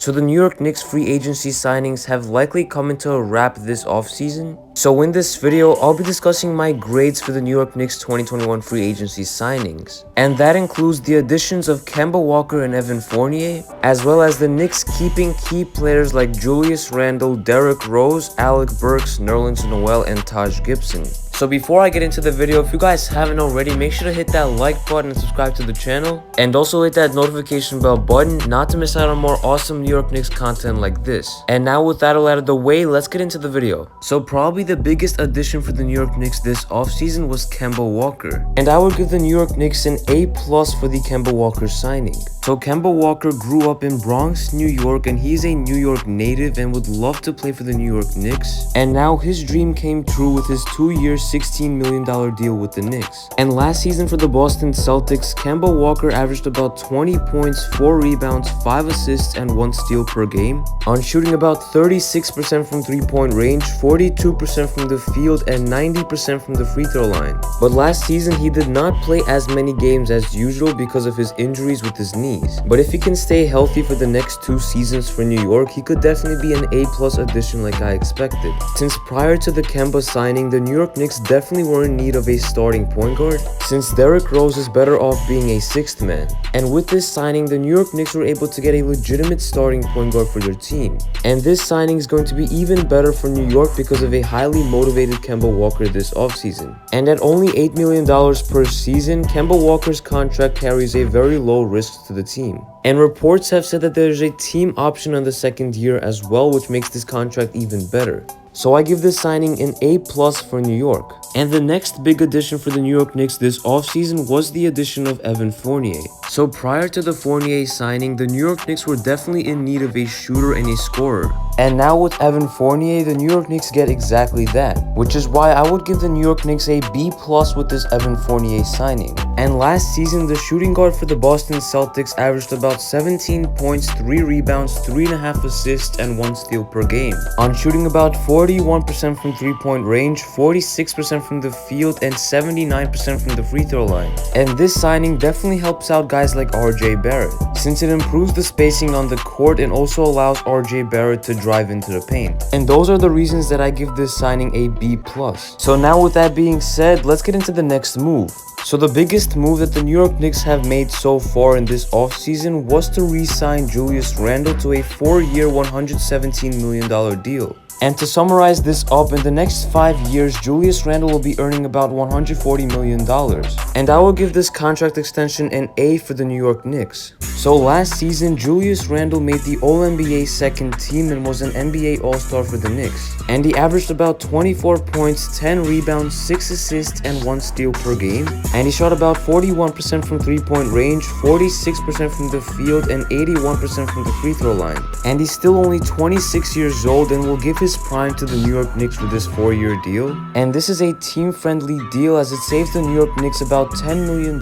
So the New York Knicks free agency signings have likely come into a wrap this offseason. So in this video, I'll be discussing my grades for the New York Knicks 2021 free agency signings. And that includes the additions of Kemba Walker and Evan Fournier, as well as the Knicks keeping key players like Julius Randle, Derrick Rose, Alec Burks, Nerlens Noel, and Taj Gibson. So before I get into the video, if you guys haven't already, make sure to hit that like button and subscribe to the channel. And also hit that notification bell button not to miss out on more awesome New York Knicks content like this. And now with that all out of the way, let's get into the video. So probably the biggest addition for the New York Knicks this offseason was Kemba Walker. And I would give the New York Knicks an A+ for the Kemba Walker signing. So Kemba Walker grew up in Bronx, New York, and he's a New York native and would love to play for the New York Knicks. And now his dream came true with his 2-year, $16 million deal with the Knicks. And last season for the Boston Celtics, Kemba Walker averaged about 20 points, 4 rebounds, 5 assists, and 1 steal per game, on shooting about 36% from 3-point range, 42% from the field, and 90% from the free throw line. But last season, he did not play as many games as usual because of his injuries with his knees. But if he can stay healthy for the next 2 seasons for New York, he could definitely be an A+ addition like I expected. Since prior to the Kemba signing, the New York Knicks definitely were in need of a starting point guard, since Derrick Rose is better off being a 6th man. And with this signing, the New York Knicks were able to get a legitimate starting point guard for their team. And this signing is going to be even better for New York because of a highly motivated Kemba Walker this offseason. And at only $8 million per season, Kemba Walker's contract carries a very low risk to the team. And reports have said that there's a team option on the 2nd year as well, which makes this contract even better. So I give this signing an A+ for New York. And the next big addition for the New York Knicks this offseason was the addition of Evan Fournier. So prior to the Fournier signing, the New York Knicks were definitely in need of a shooter and a scorer. And now with Evan Fournier, the New York Knicks get exactly that, which is why I would give the New York Knicks a B+ with this Evan Fournier signing. And last season, the shooting guard for the Boston Celtics averaged about 17 points, 3 rebounds, 3.5 assists, and 1 steal per game, on shooting about 41% from 3-point range, 46% from the field, and 79% from the free throw line. And this signing definitely helps out guys like RJ Barrett, since it improves the spacing on the court and also allows RJ Barrett to drive into the paint. And those are the reasons that I give this signing a B+. So now with that being said, let's get into the next move. So the biggest move that the New York Knicks have made so far in this offseason was to re-sign Julius Randle to a 4-year, $117 million deal. And to summarize this up, in the next 5 years, Julius Randle will be earning about $140 million. And I will give this contract extension an A for the New York Knicks. So last season, Julius Randle made the All-NBA second team and was an NBA All-Star for the Knicks. And he averaged about 24 points, 10 rebounds, 6 assists, and 1 steal per game. And he shot about 41% from 3-point range, 46% from the field, and 81% from the free throw line. And he's still only 26 years old and will give his prime to the New York Knicks with this 4-year deal. And this is a team-friendly deal as it saves the New York Knicks about $10 million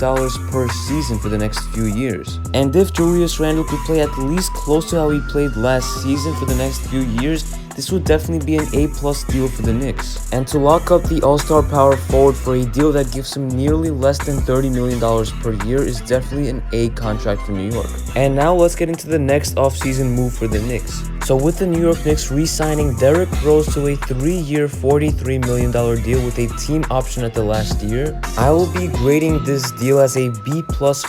per season for the next few years. And if Julius Randle could play at least close to how he played last season for the next few years, this would definitely be an A+ deal for the Knicks. And to lock up the all-star power forward for a deal that gives him nearly less than $30 million per year is definitely an A contract for New York. And now let's get into the next offseason move for the Knicks. So with the New York Knicks re-signing Derrick Rose to a 3-year, $43 million deal with a team option at the last year, I will be grading this deal as a B+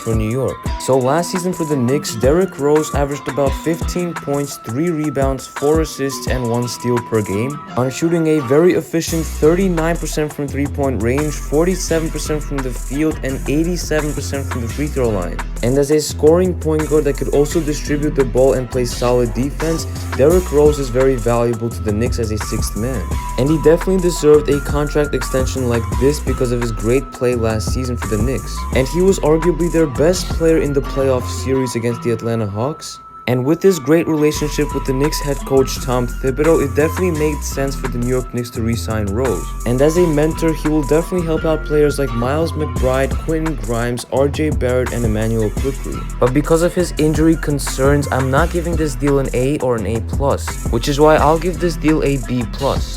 for New York. So last season for the Knicks, Derrick Rose averaged about 15 points, 3 rebounds, 4 assists, and 1 steal per game, on shooting a very efficient 39% from 3-point range, 47% from the field, and 87% from the free throw line. And as a scoring point guard that could also distribute the ball and play solid defense, Derrick Rose is very valuable to the Knicks as a 6th man. And he definitely deserved a contract extension like this because of his great play last season for the Knicks. And he was arguably their best player in the playoff series against the Atlanta Hawks. And with his great relationship with the Knicks head coach Tom Thibodeau, it definitely made sense for the New York Knicks to re-sign Rose. And as a mentor, he will definitely help out players like Miles McBride, Quentin Grimes, RJ Barrett, and Emmanuel Quickly. But because of his injury concerns, I'm not giving this deal an A or an A+, which is why I'll give this deal a B+.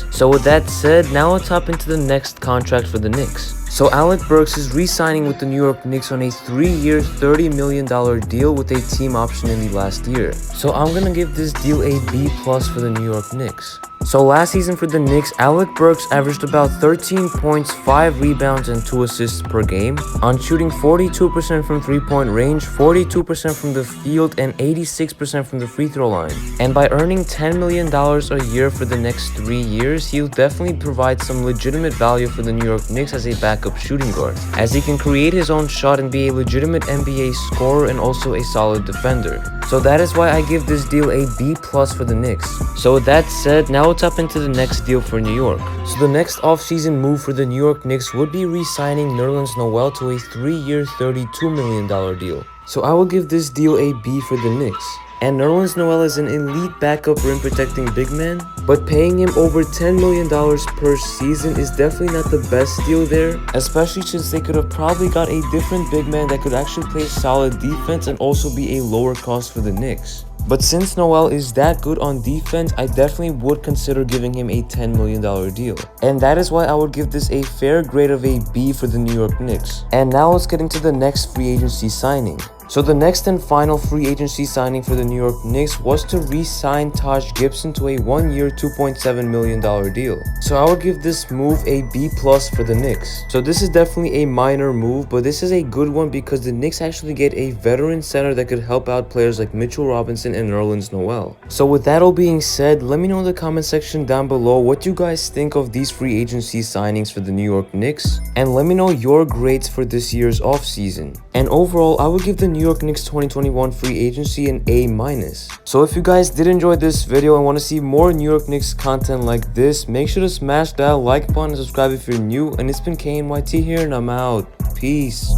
So with that said, now let's hop into the next contract for the Knicks. So Alec Burks is re-signing with the New York Knicks on a 3-year, $30 million deal with a team option in the last year. So I'm gonna give this deal a B+ for the New York Knicks. So last season for the Knicks, Alec Burks averaged about 13 points, 5 rebounds, and 2 assists per game on shooting 42% from three-point range, 42% from the field, and 86% from the free throw line. And by earning $10 million a year for the next 3 years, he'll definitely provide some legitimate value for the New York Knicks as a backup shooting guard, as he can create his own shot and be a legitimate NBA scorer and also a solid defender. So that is why I give this deal a B+ for the Knicks. So with that said, now let's hop into the next deal for New York. So the next offseason move for the New York Knicks would be re-signing Nerlens Noel to a 3-year, $32 million deal. So I will give this deal a B for the Knicks. And Nerlens Noel is an elite backup rim protecting big man, but paying him over $10 million per season is definitely not the best deal there, especially since they could have probably got a different big man that could actually play solid defense and also be a lower cost for the Knicks. But since Noel is that good on defense, I definitely would consider giving him a $10 million deal. And that is why I would give this a fair grade of a B for the New York Knicks. And now let's get into the next free agency signing. So the next and final free agency signing for the New York Knicks was to re-sign Taj Gibson to a 1-year, $2.7 million deal. So I would give this move a B+ for the Knicks. So this is definitely a minor move, but this is a good one because the Knicks actually get a veteran center that could help out players like Mitchell Robinson and Nerlens Noel. So with that all being said, let me know in the comment section down below what you guys think of these free agency signings for the New York Knicks, and let me know your grades for this year's offseason. And overall, I would give the New York Knicks 2021 free agency an A-. So if you guys did enjoy this video and want to see more New York Knicks content like this, make sure to smash that like button and subscribe if you're new. And it's been KNYT here, and I'm out. Peace.